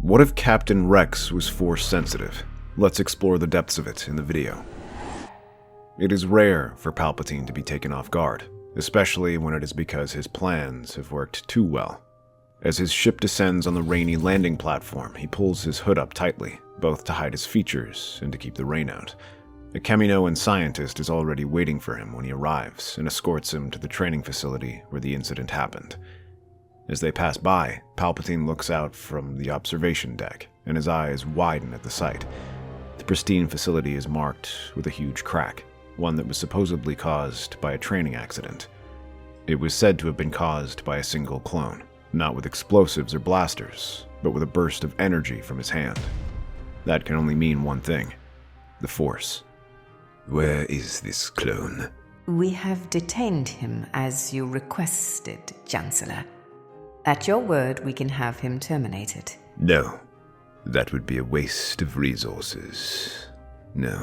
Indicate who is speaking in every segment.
Speaker 1: What if Captain Rex was Force sensitive? Let's explore the depths of it in the video. It is rare for Palpatine to be taken off guard, especially when it is because his plans have worked too well. As his ship descends on the rainy landing platform, he pulls his hood up tightly, both to hide his features and to keep the rain out. A Kaminoan scientist is already waiting for him when he arrives and escorts him to the training facility where the incident happened. As they pass by, Palpatine looks out from the observation deck, and his eyes widen at the sight. The pristine facility is marked with a huge crack, one that was supposedly caused by a training accident. It was said to have been caused by a single clone, not with explosives or blasters, but with a burst of energy from his hand. That can only mean one thing: the Force.
Speaker 2: Where is this clone?
Speaker 3: We have detained him as you requested, Chancellor. At your word, we can have him terminated.
Speaker 2: No, that would be a waste of resources. No,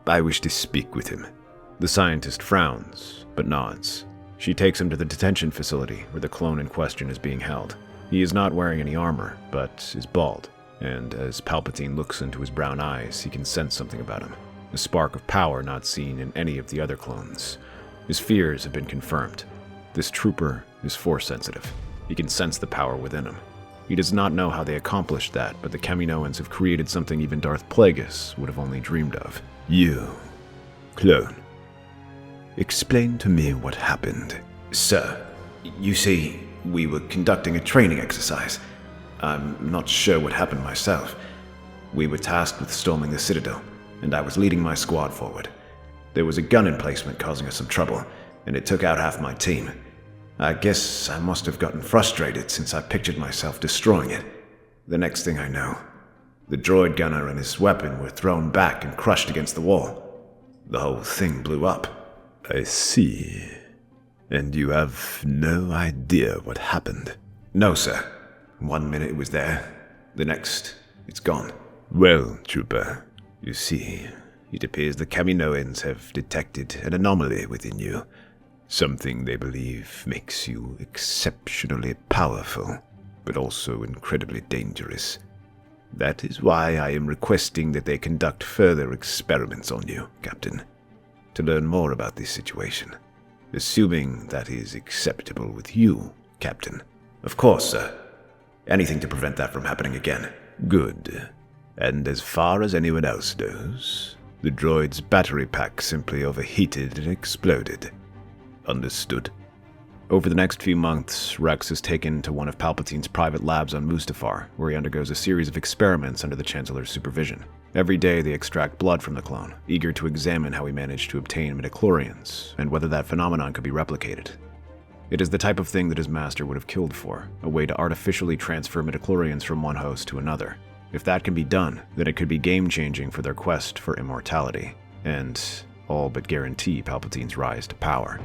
Speaker 2: I wish to speak with him.
Speaker 1: The scientist frowns, but nods. She takes him to the detention facility where the clone in question is being held. He is not wearing any armor, but is bald, and as Palpatine looks into his brown eyes, he can sense something about him. A spark of power not seen in any of the other clones. His fears have been confirmed. This trooper is Force sensitive. He can sense the power within him. He does not know how they accomplished that, but the Kaminoans have created something even Darth Plagueis would have only dreamed of.
Speaker 2: You, clone. Explain to me what happened.
Speaker 4: Sir, you see, we were conducting a training exercise. I'm not sure what happened myself. We were tasked with storming the Citadel, and I was leading my squad forward. There was a gun emplacement causing us some trouble, and it took out half my team. I guess I must have gotten frustrated since I pictured myself destroying it. The next thing I know, the droid gunner and his weapon were thrown back and crushed against the wall. The whole thing blew up.
Speaker 2: I see. And you have no idea what happened?
Speaker 4: No, sir. 1 minute it was there, the next, it's gone.
Speaker 2: Well, Trooper, you see, it appears the Kaminoans have detected an anomaly within you. Something they believe makes you exceptionally powerful, but also incredibly dangerous. That is why I am requesting that they conduct further experiments on you, Captain, to learn more about this situation. Assuming that is acceptable with you, Captain.
Speaker 4: Of course, sir. Anything to prevent that from happening again.
Speaker 2: Good. And as far as anyone else knows, the droid's battery pack simply overheated and exploded. Understood.
Speaker 1: Over the next few months, Rex is taken to one of Palpatine's private labs on Mustafar, where he undergoes a series of experiments under the Chancellor's supervision. Every day they extract blood from the clone, eager to examine how he managed to obtain midichlorians, and whether that phenomenon could be replicated. It is the type of thing that his master would have killed for, a way to artificially transfer midichlorians from one host to another. If that can be done, then it could be game-changing for their quest for immortality, and all but guarantee Palpatine's rise to power.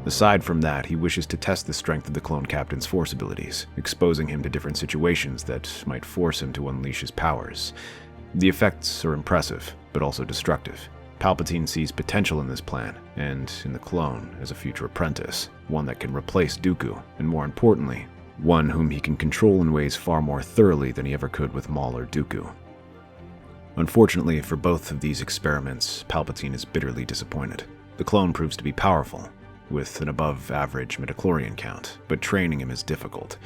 Speaker 1: Aside from that, he wishes to test the strength of the clone captain's Force abilities, exposing him to different situations that might force him to unleash his powers. The effects are impressive, but also destructive. Palpatine sees potential in this plan, and in the clone as a future apprentice, one that can replace Dooku, and more importantly, one whom he can control in ways far more thoroughly than he ever could with Maul or Dooku. Unfortunately for both of these experiments, Palpatine is bitterly disappointed. The clone proves to be powerful, with an above-average midichlorian count, but training him is difficult.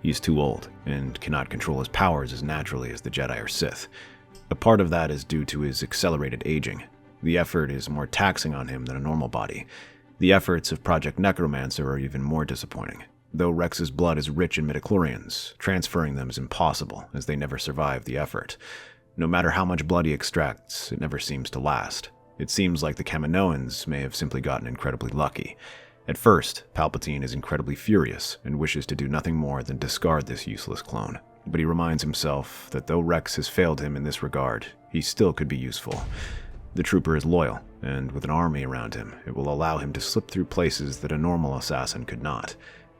Speaker 1: He is too old, and cannot control his powers as naturally as the Jedi or Sith. A part of that is due to his accelerated aging. The effort is more taxing on him than a normal body. The efforts of Project Necromancer are even more disappointing. Though Rex's blood is rich in midichlorians, transferring them is impossible, as they never survive the effort. No matter how much blood he extracts, it never seems to last. It seems like the Kaminoans may have simply gotten incredibly lucky. At first, Palpatine is incredibly furious and wishes to do nothing more than discard this useless clone. But he reminds himself that though Rex has failed him in this regard, he still could be useful. The trooper is loyal, and with an army around him, it will allow him to slip through places that a normal assassin could not.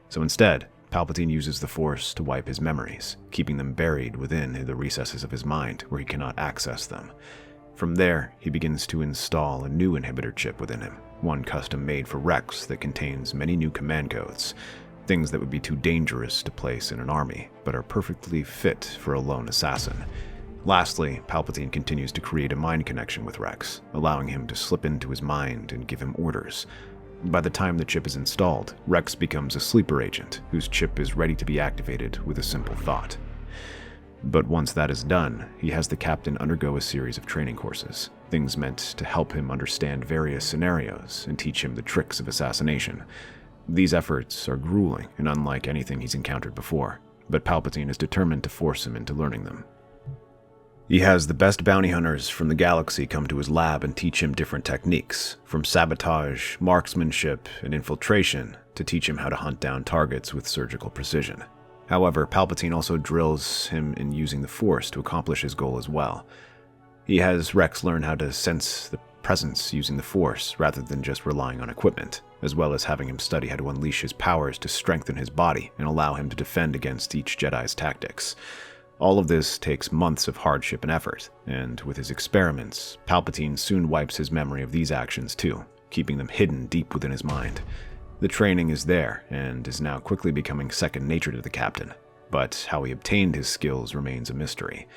Speaker 1: So instead, Palpatine uses the Force to wipe his memories, keeping them buried within the recesses of his mind where he cannot access them. From there, he begins to install a new inhibitor chip within him, one custom made for Rex that contains many new command codes. things that would be too dangerous to place in an army, but are perfectly fit for a lone assassin. Lastly, Palpatine continues to create a mind connection with Rex, allowing him to slip into his mind and give him orders. By the time the chip is installed, Rex becomes a sleeper agent, whose chip is ready to be activated with a simple thought. But once that is done, he has the captain undergo a series of training courses, things meant to help him understand various scenarios and teach him the tricks of assassination. These efforts are grueling and unlike anything he's encountered before, but Palpatine is determined to force him into learning them. He has the best bounty hunters from the galaxy come to his lab and teach him different techniques, from sabotage, marksmanship, and infiltration, to teach him how to hunt down targets with surgical precision. However, Palpatine also drills him in using the Force to accomplish his goal as well. He has Rex learn how to sense the presence using the Force rather than just relying on equipment, as well as having him study how to unleash his powers to strengthen his body and allow him to defend against each Jedi's tactics. All of this takes months of hardship and effort, and with his experiments, Palpatine soon wipes his memory of these actions too, keeping them hidden deep within his mind. The training is there, and is now quickly becoming second nature to the captain, but how he obtained his skills remains a mystery.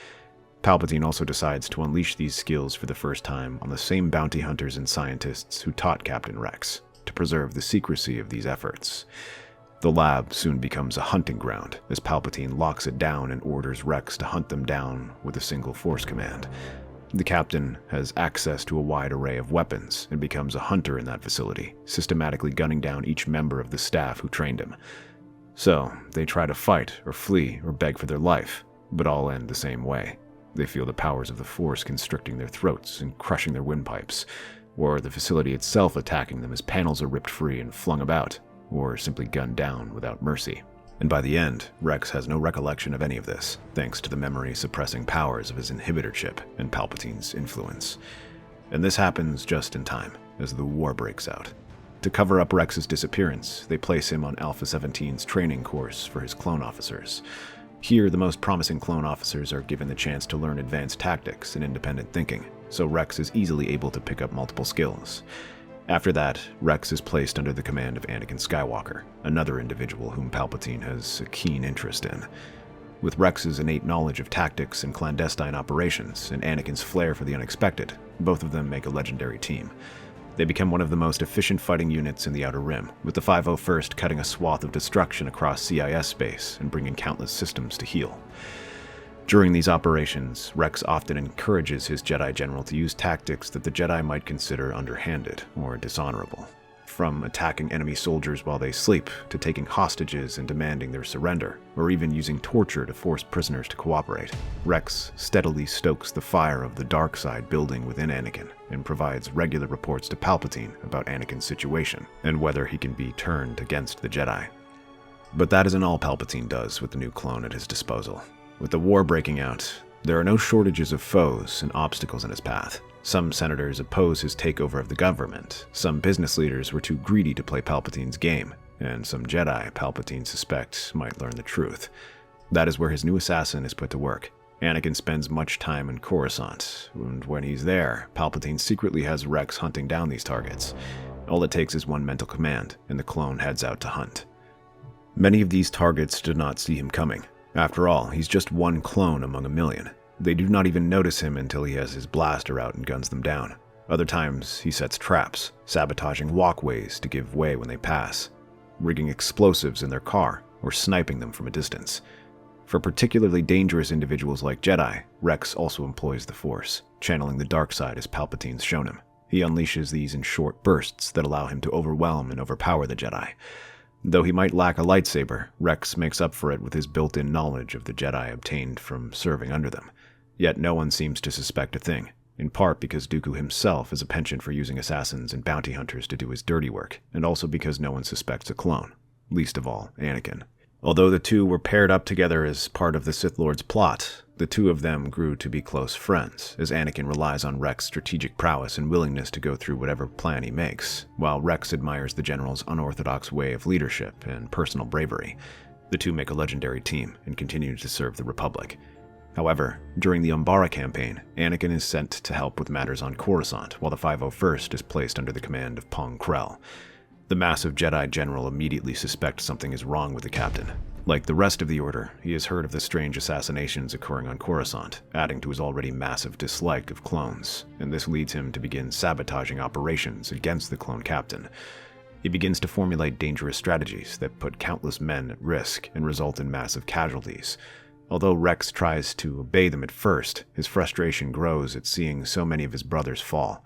Speaker 1: Palpatine also decides to unleash these skills for the first time on the same bounty hunters and scientists who taught Captain Rex, to preserve the secrecy of these efforts. The lab soon becomes a hunting ground, as Palpatine locks it down and orders Rex to hunt them down with a single Force command. The captain has access to a wide array of weapons and becomes a hunter in that facility, systematically gunning down each member of the staff who trained him. So, they try to fight or flee or beg for their life, but all end the same way. They feel the powers of the Force constricting their throats and crushing their windpipes, or the facility itself attacking them as panels are ripped free and flung about, or simply gunned down without mercy. And by the end, Rex has no recollection of any of this, thanks to the memory-suppressing powers of his inhibitor chip and Palpatine's influence. And this happens just in time, as the war breaks out. To cover up Rex's disappearance, they place him on Alpha 17's training course for his clone officers. Here, the most promising clone officers are given the chance to learn advanced tactics and independent thinking, so Rex is easily able to pick up multiple skills. After that, Rex is placed under the command of Anakin Skywalker, another individual whom Palpatine has a keen interest in. With Rex's innate knowledge of tactics and clandestine operations, and Anakin's flair for the unexpected, both of them make a legendary team. They become one of the most efficient fighting units in the Outer Rim, with the 501st cutting a swath of destruction across CIS space and bringing countless systems to heel. During these operations, Rex often encourages his Jedi General to use tactics that the Jedi might consider underhanded or dishonorable. From attacking enemy soldiers while they sleep, to taking hostages and demanding their surrender, or even using torture to force prisoners to cooperate, Rex steadily stokes the fire of the dark side building within Anakin, and provides regular reports to Palpatine about Anakin's situation, and whether he can be turned against the Jedi. But that isn't all Palpatine does with the new clone at his disposal. With the war breaking out, there are no shortages of foes and obstacles in his path. Some senators oppose his takeover of the government, some business leaders were too greedy to play Palpatine's game, and some Jedi Palpatine suspects might learn the truth. That is where his new assassin is put to work. Anakin spends much time in Coruscant, and when he's there, Palpatine secretly has Rex hunting down these targets. All it takes is one mental command, and the clone heads out to hunt. Many of these targets do not see him coming. After all, he's just one clone among a million. They do not even notice him until he has his blaster out and guns them down. Other times, he sets traps, sabotaging walkways to give way when they pass, rigging explosives in their car, or sniping them from a distance. For particularly dangerous individuals like Jedi, Rex also employs the Force, channeling the dark side as Palpatine's shown him. He unleashes these in short bursts that allow him to overwhelm and overpower the Jedi. Though he might lack a lightsaber, Rex makes up for it with his built-in knowledge of the Jedi obtained from serving under them. Yet no one seems to suspect a thing, in part because Dooku himself has a penchant for using assassins and bounty hunters to do his dirty work, and also because no one suspects a clone, least of all Anakin. Although the two were paired up together as part of the Sith Lord's plot, the two of them grew to be close friends, as Anakin relies on Rex's strategic prowess and willingness to go through whatever plan he makes, while Rex admires the General's unorthodox way of leadership and personal bravery. The two make a legendary team and continue to serve the Republic. However, during the Umbara campaign, Anakin is sent to help with matters on Coruscant, while the 501st is placed under the command of Pong Krell. The massive Jedi general immediately suspects something is wrong with the captain. Like the rest of the Order, he has heard of the strange assassinations occurring on Coruscant, adding to his already massive dislike of clones, and this leads him to begin sabotaging operations against the clone captain. He begins to formulate dangerous strategies that put countless men at risk and result in massive casualties. Although Rex tries to obey them at first, his frustration grows at seeing so many of his brothers fall.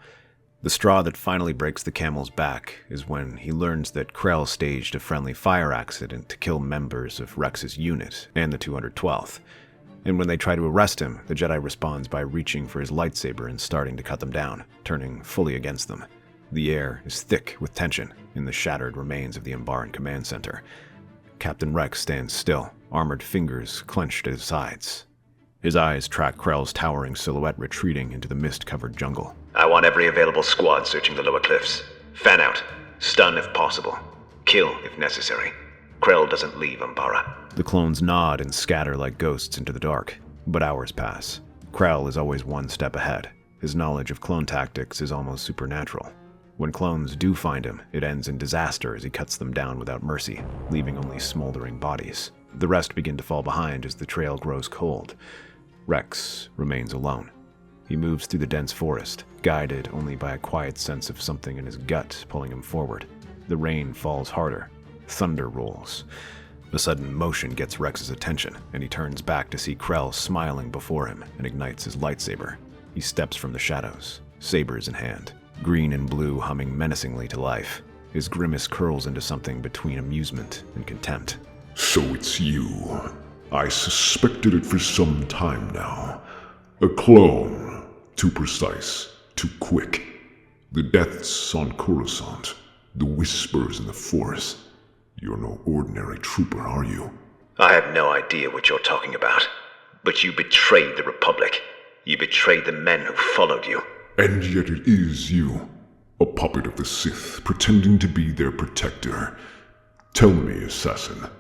Speaker 1: The straw that finally breaks the camel's back is when he learns that Krell staged a friendly fire accident to kill members of Rex's unit and the 212th. And when they try to arrest him, the Jedi responds by reaching for his lightsaber and starting to cut them down, turning fully against them. The air is thick with tension in the shattered remains of the Umbaran command center. Captain Rex stands still, armored fingers clenched at his sides. His eyes track Krell's towering silhouette retreating into the mist-covered jungle.
Speaker 4: I want every available squad searching the lower cliffs. Fan out. Stun if possible. Kill if necessary. Krell doesn't leave Umbara.
Speaker 1: The clones nod and scatter like ghosts into the dark, but hours pass. Krell is always one step ahead. His knowledge of clone tactics is almost supernatural. When clones do find him, it ends in disaster as he cuts them down without mercy, leaving only smoldering bodies. The rest begin to fall behind as the trail grows cold. Rex remains alone. He moves through the dense forest, guided only by a quiet sense of something in his gut pulling him forward. The rain falls harder. Thunder rolls. A sudden motion gets Rex's attention, and he turns back to see Krell smiling before him and ignites his lightsaber. He steps from the shadows, sabers in hand, green and blue humming menacingly to life. His grimace curls into something between amusement and contempt.
Speaker 5: So it's you. I suspected it for some time now. A clone. Too precise. Too quick. The deaths on Coruscant. The whispers in the forest. You're no ordinary trooper, are you?
Speaker 4: I have no idea what you're talking about. But you betrayed the Republic. You betrayed the men who followed you.
Speaker 5: And yet it is you. A puppet of the Sith, pretending to be their protector. Tell me, assassin.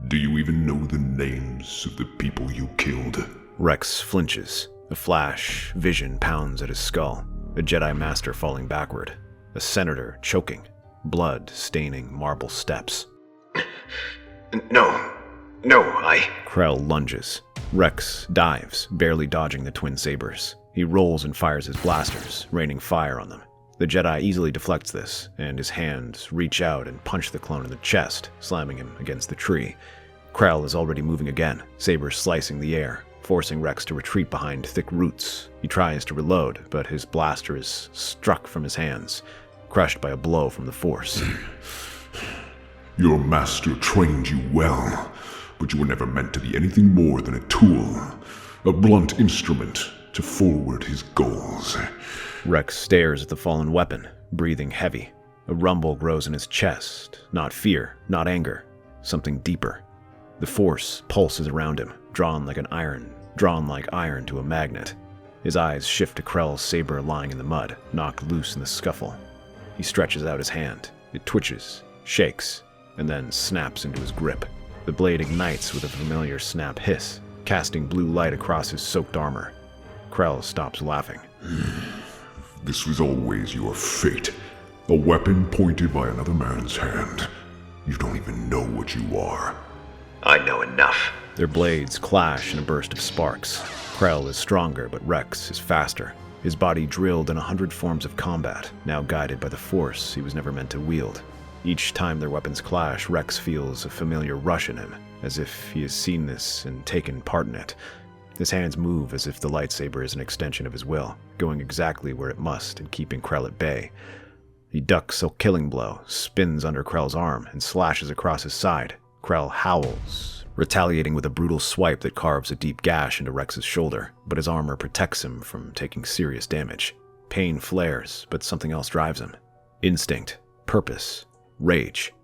Speaker 5: Do you even know the names of the people you killed?
Speaker 1: Rex flinches. A flash vision pounds at his skull. A Jedi Master falling backward. A senator choking. Blood staining marble steps.
Speaker 4: No,
Speaker 1: Krell lunges. Rex dives, barely dodging the twin sabers. He rolls and fires his blasters, raining fire on them. The Jedi easily deflects this, and his hands reach out and punch the clone in the chest, slamming him against the tree. Krell is already moving again, sabers slicing the air, forcing Rex to retreat behind thick roots. He tries to reload, but his blaster is struck from his hands, crushed by a blow from the Force.
Speaker 5: Your master trained you well, but you were never meant to be anything more than a tool, a blunt instrument to forward his goals.
Speaker 1: Rex stares at the fallen weapon, breathing heavy. A rumble grows in his chest, not fear, not anger, something deeper. The Force pulses around him, drawn like iron to a magnet. His eyes shift to Krell's saber lying in the mud, knocked loose in the scuffle. He stretches out his hand. It twitches, shakes, and then snaps into his grip. The blade ignites with a familiar snap hiss, casting blue light across his soaked armor. Krell stops laughing.
Speaker 5: This was always your fate. A weapon pointed by another man's hand. You don't even know what you are.
Speaker 4: I know enough.
Speaker 1: Their blades clash in a burst of sparks. Krell is stronger, but Rex is faster. His body drilled in 100 forms of combat, now guided by the Force he was never meant to wield. Each time their weapons clash, Rex feels a familiar rush in him, as if he has seen this and taken part in it. His hands move as if the lightsaber is an extension of his will, going exactly where it must and keeping Krell at bay. He ducks a killing blow, spins under Krell's arm, and slashes across his side. Krell howls, retaliating with a brutal swipe that carves a deep gash into Rex's shoulder, but his armor protects him from taking serious damage. Pain flares, but something else drives him. Instinct, purpose, rage.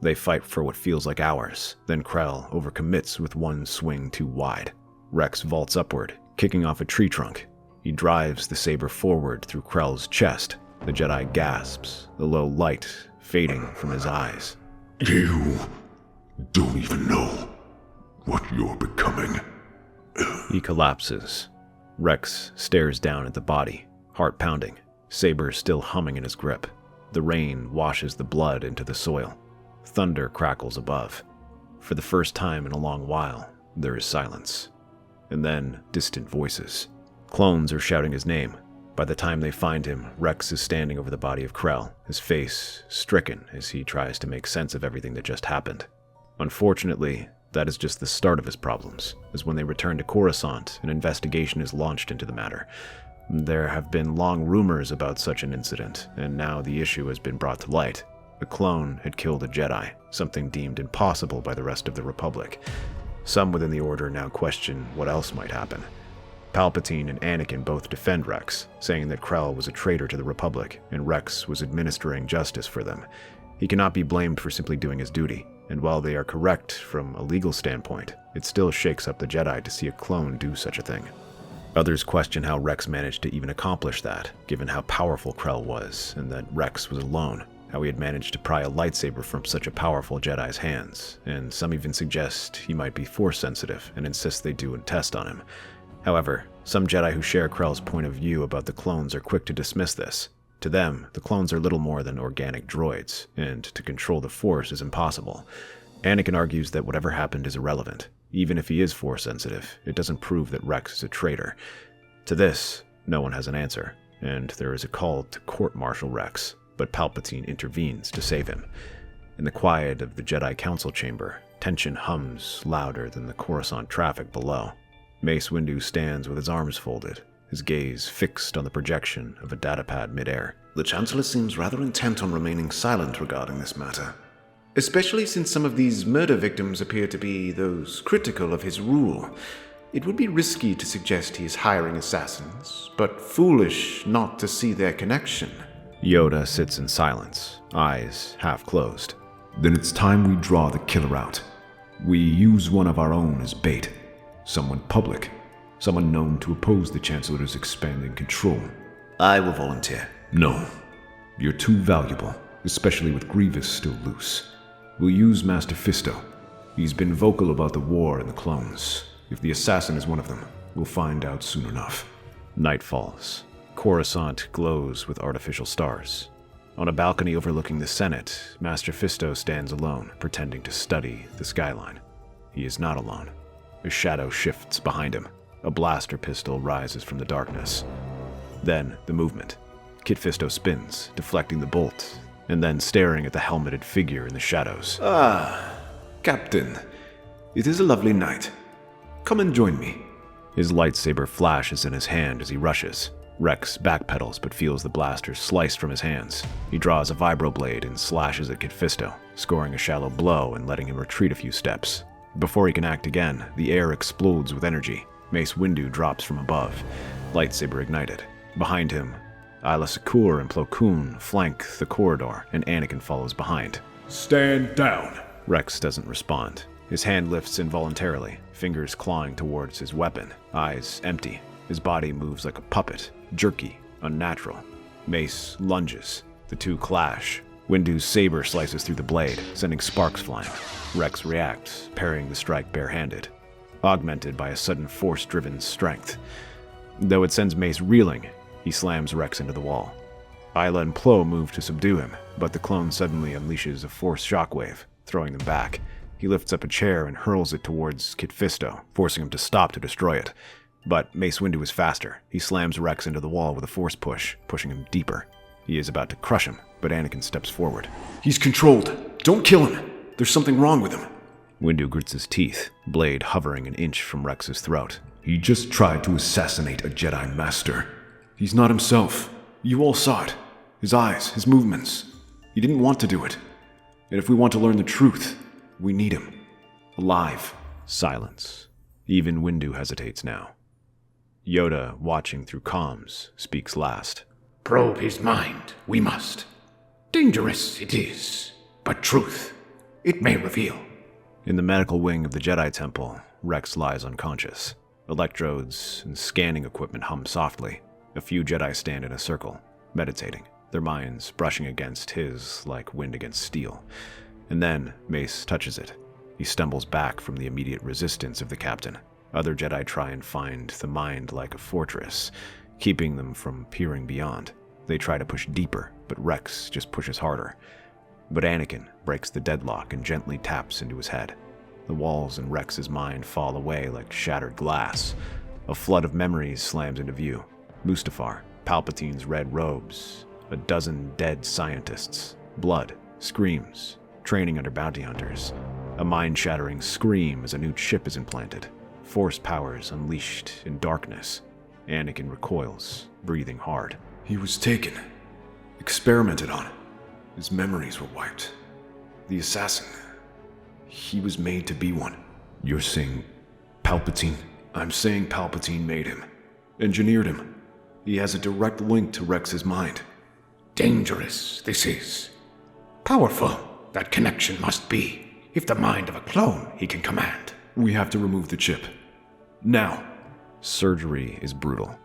Speaker 1: They fight for what feels like hours, then Krell overcommits with one swing too wide. Rex vaults upward, kicking off a tree trunk. He drives the saber forward through Krell's chest. The Jedi gasps, the low light fading from his eyes.
Speaker 5: You don't even know what you're becoming.
Speaker 1: He collapses. Rex stares down at the body, heart pounding, saber still humming in his grip. The rain washes the blood into the soil. Thunder crackles above. For the first time in a long while, there is silence. And then distant voices. Clones are shouting his name. By the time they find him, Rex is standing over the body of Krell, his face stricken as he tries to make sense of everything that just happened. Unfortunately, that is just the start of his problems, as when they return to Coruscant, an investigation is launched into the matter. There have been long rumors about such an incident, and now the issue has been brought to light. A clone had killed a Jedi, something deemed impossible by the rest of the Republic. Some within the Order now question what else might happen. Palpatine and Anakin both defend Rex, saying that Krell was a traitor to the Republic, and Rex was administering justice for them. He cannot be blamed for simply doing his duty, and while they are correct from a legal standpoint, it still shakes up the Jedi to see a clone do such a thing. Others question how Rex managed to even accomplish that, given how powerful Krell was, and that Rex was alone, how he had managed to pry a lightsaber from such a powerful Jedi's hands, and some even suggest he might be Force-sensitive and insist they do a test on him. However, some Jedi who share Krell's point of view about the clones are quick to dismiss this. To them, the clones are little more than organic droids, and to control the Force is impossible. Anakin argues that whatever happened is irrelevant. Even if he is Force-sensitive, it doesn't prove that Rex is a traitor. To this, no one has an answer, and there is a call to court-martial Rex, but Palpatine intervenes to save him. In the quiet of the Jedi Council chamber, tension hums louder than the Coruscant traffic below. Mace Windu stands with his arms folded, his gaze fixed on the projection of a datapad midair.
Speaker 4: The Chancellor seems rather intent on remaining silent regarding this matter, especially since some of these murder victims appear to be those critical of his rule. It would be risky to suggest he is hiring assassins, but foolish not to see their connection.
Speaker 1: Yoda sits in silence, eyes half closed.
Speaker 5: Then it's time we draw the killer out. We use one of our own as bait. Someone public. Someone known to oppose the Chancellor's expanding control.
Speaker 4: I will volunteer.
Speaker 5: No. You're too valuable, especially with Grievous still loose. We'll use Master Fisto. He's been vocal about the war and the clones. If the assassin is one of them, we'll find out soon enough.
Speaker 1: Night falls. Coruscant glows with artificial stars. On a balcony overlooking the Senate, Master Fisto stands alone, pretending to study the skyline. He is not alone. A shadow shifts behind him. A blaster pistol rises from the darkness. Then, the movement. Kit Fisto spins, deflecting the bolt, and then staring at the helmeted figure in the shadows.
Speaker 4: Ah, Captain. It is a lovely night. Come and join me.
Speaker 1: His lightsaber flashes in his hand as he rushes. Rex backpedals but feels the blaster sliced from his hands. He draws a vibroblade and slashes at Kit Fisto, scoring a shallow blow and letting him retreat a few steps. Before he can act again, the air explodes with energy. Mace Windu drops from above, lightsaber ignited. Behind him, Aayla Secura and Plo Koon flank the corridor, and Anakin follows behind.
Speaker 5: Stand down.
Speaker 1: Rex doesn't respond. His hand lifts involuntarily, fingers clawing towards his weapon, eyes empty. His body moves like a puppet, jerky, unnatural. Mace lunges. The two clash. Windu's saber slices through the blade, sending sparks flying. Rex reacts, parrying the strike barehanded, augmented by a sudden force-driven strength. Though it sends Mace reeling, he slams Rex into the wall. Aayla and Plo move to subdue him, but the clone suddenly unleashes a force shockwave, throwing them back. He lifts up a chair and hurls it towards Kit Fisto, forcing him to stop to destroy it. But Mace Windu is faster. He slams Rex into the wall with a force push, pushing him deeper. He is about to crush him, but Anakin steps forward.
Speaker 4: He's controlled. Don't kill him. There's something wrong with him.
Speaker 1: Windu grits his teeth, blade hovering an inch from Rex's throat.
Speaker 5: He just tried to assassinate a Jedi Master.
Speaker 4: He's not himself. You all saw it. His eyes, his movements. He didn't want to do it. And if we want to learn the truth, we need him. Alive.
Speaker 1: Silence. Even Windu hesitates now. Yoda, watching through comms, speaks last.
Speaker 6: Probe his mind, we must. Dangerous it is, but truth, it may reveal.
Speaker 1: In the medical wing of the Jedi Temple, Rex lies unconscious. Electrodes and scanning equipment hum softly. A few Jedi stand in a circle, meditating, their minds brushing against his like wind against steel. And then Mace touches it. He stumbles back from the immediate resistance of the captain. Other Jedi try and find the mind like a fortress, keeping them from peering beyond. They try to push deeper, but Rex just pushes harder. But Anakin breaks the deadlock and gently taps into his head. The walls in Rex's mind fall away like shattered glass. A flood of memories slams into view. Mustafar, Palpatine's red robes, a dozen dead scientists, blood, screams, training under bounty hunters, a mind-shattering scream as a new chip is implanted, force powers unleashed in darkness. Anakin recoils, breathing hard.
Speaker 4: He was taken, experimented on. His memories were wiped. The assassin, he was made to be one. You're saying Palpatine? I'm saying Palpatine made him, engineered him. He has a direct link to Rex's mind.
Speaker 6: Dangerous, this is. Powerful, that connection must be. If the mind of a clone he can command.
Speaker 4: We have to remove the chip. Now.
Speaker 1: Surgery is brutal.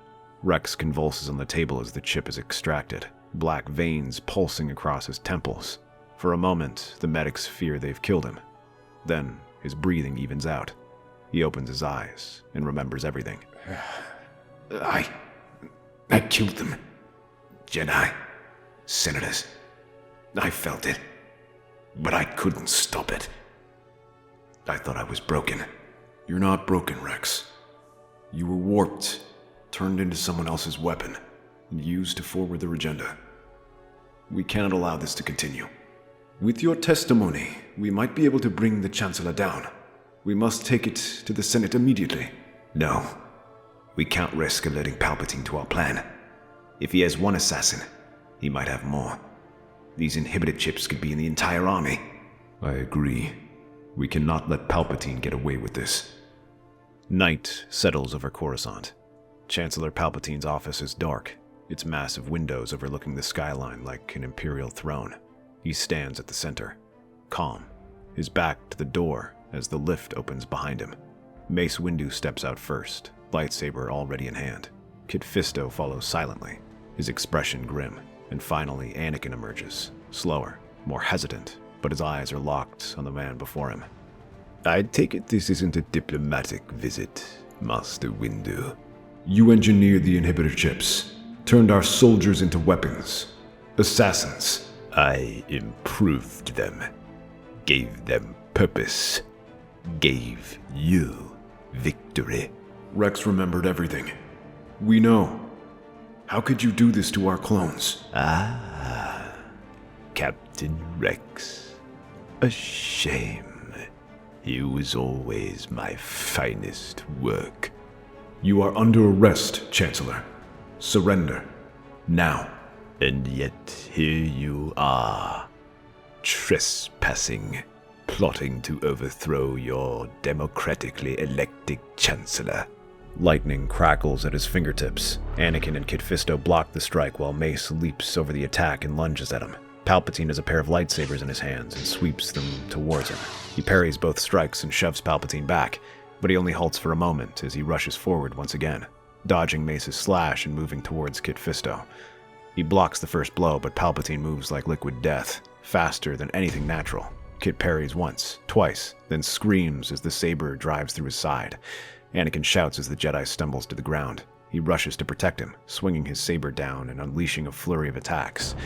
Speaker 1: Rex convulses on the table as the chip is extracted, black veins pulsing across his temples. For a moment, the medics fear they've killed him. Then, his breathing evens out. He opens his eyes and remembers everything.
Speaker 6: I killed them. Jedi. Senators. I felt it. But I couldn't stop it. I thought I was broken.
Speaker 4: You're not broken, Rex. You were warped, turned into someone else's weapon, and used to forward their agenda. We cannot allow this to continue. With your testimony, we might be able to bring the Chancellor down. We must take it to the Senate immediately.
Speaker 6: No. We can't risk alerting Palpatine to our plan. If he has one assassin, he might have more. These inhibited chips could be in the entire army.
Speaker 4: I agree. We cannot let Palpatine get away with this.
Speaker 1: Night settles over Coruscant. Chancellor Palpatine's office is dark, its massive windows overlooking the skyline like an imperial throne. He stands at the center, calm, his back to the door as the lift opens behind him. Mace Windu steps out first, lightsaber already in hand. Kit Fisto follows silently, his expression grim. And finally, Anakin emerges, slower, more hesitant, but his eyes are locked on the man before him.
Speaker 2: I take it this isn't a diplomatic visit, Master Windu.
Speaker 4: You engineered the inhibitor chips, turned our soldiers into weapons, assassins.
Speaker 2: I improved them, gave them purpose, gave you victory.
Speaker 4: Rex remembered everything. We know. How could you do this to our clones?
Speaker 2: Ah, Captain Rex. A shame. He was always my finest work.
Speaker 4: You are under arrest, Chancellor. Surrender. Now.
Speaker 2: And yet here you are, trespassing, plotting to overthrow your democratically elected Chancellor.
Speaker 1: Lightning crackles at his fingertips. Anakin and Kit Fisto block the strike while Mace leaps over the attack and lunges at him. Palpatine has a pair of lightsabers in his hands and sweeps them towards him. He parries both strikes and shoves Palpatine back, but he only halts for a moment as he rushes forward once again, dodging Mace's slash and moving towards Kit Fisto. He blocks the first blow, but Palpatine moves like liquid death, faster than anything natural. Kit parries once, twice, then screams as the saber drives through his side. Anakin shouts as the Jedi stumbles to the ground. He rushes to protect him, swinging his saber down and unleashing a flurry of attacks.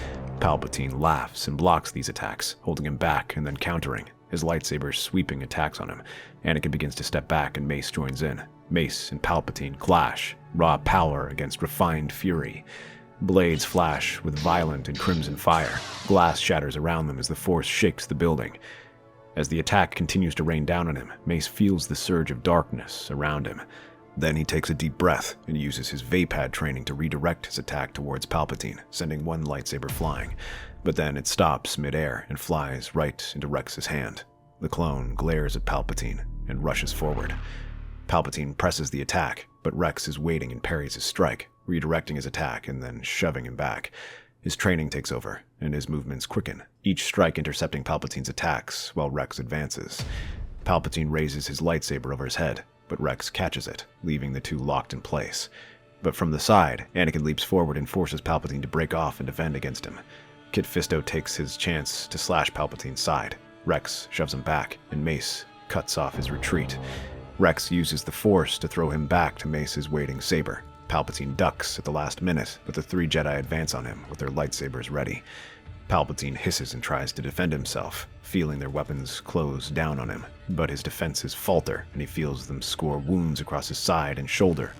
Speaker 1: Palpatine laughs and blocks these attacks, holding him back and then countering, his lightsaber sweeping attacks on him. Anakin begins to step back and Mace joins in. Mace and Palpatine clash, raw power against refined fury. Blades flash with violent and crimson fire. Glass shatters around them as the Force shakes the building. As the attack continues to rain down on him, Mace feels the surge of darkness around him. Then he takes a deep breath and uses his Vapad training to redirect his attack towards Palpatine, sending one lightsaber flying. But then it stops midair and flies right into Rex's hand. The clone glares at Palpatine and rushes forward. Palpatine presses the attack, but Rex is waiting and parries his strike, redirecting his attack and then shoving him back. His training takes over, and his movements quicken, each strike intercepting Palpatine's attacks while Rex advances. Palpatine raises his lightsaber over his head, but Rex catches it, leaving the two locked in place. But from the side, Anakin leaps forward and forces Palpatine to break off and defend against him. Kit Fisto takes his chance to slash Palpatine's side. Rex shoves him back, and Mace cuts off his retreat. Rex uses the Force to throw him back to Mace's waiting saber. Palpatine ducks at the last minute, but the 3 Jedi advance on him with their lightsabers ready. Palpatine hisses and tries to defend himself, feeling their weapons close down on him, but his defenses falter and he feels them score wounds across his side and shoulder,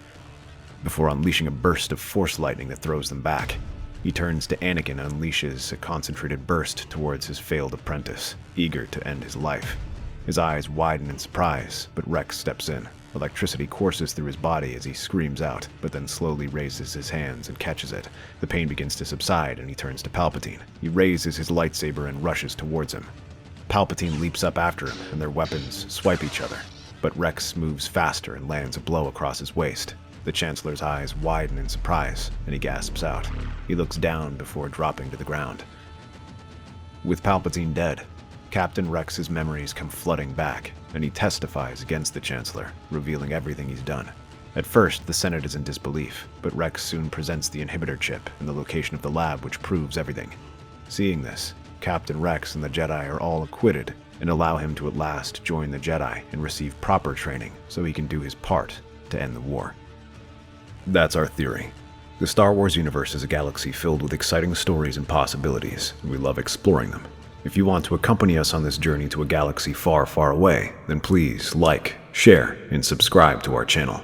Speaker 1: before unleashing a burst of force lightning that throws them back. He turns to Anakin and unleashes a concentrated burst towards his failed apprentice, eager to end his life. His eyes widen in surprise, but Rex steps in. Electricity courses through his body as he screams out, but then slowly raises his hands and catches it. The pain begins to subside and he turns to Palpatine. He raises his lightsaber and rushes towards him. Palpatine leaps up after him and their weapons swipe each other, but Rex moves faster and lands a blow across his waist. The Chancellor's eyes widen in surprise, and he gasps out. He looks down before dropping to the ground. With Palpatine dead, Captain Rex's memories come flooding back, and he testifies against the Chancellor, revealing everything he's done. At first, the Senate is in disbelief, but Rex soon presents the inhibitor chip and the location of the lab which proves everything. Seeing this, Captain Rex and the Jedi are all acquitted, and allow him to at last join the Jedi and receive proper training so he can do his part to end the war. That's our theory. The Star Wars universe is a galaxy filled with exciting stories and possibilities, and we love exploring them. If you want to accompany us on this journey to a galaxy far, far away, then please like, share, and subscribe to our channel.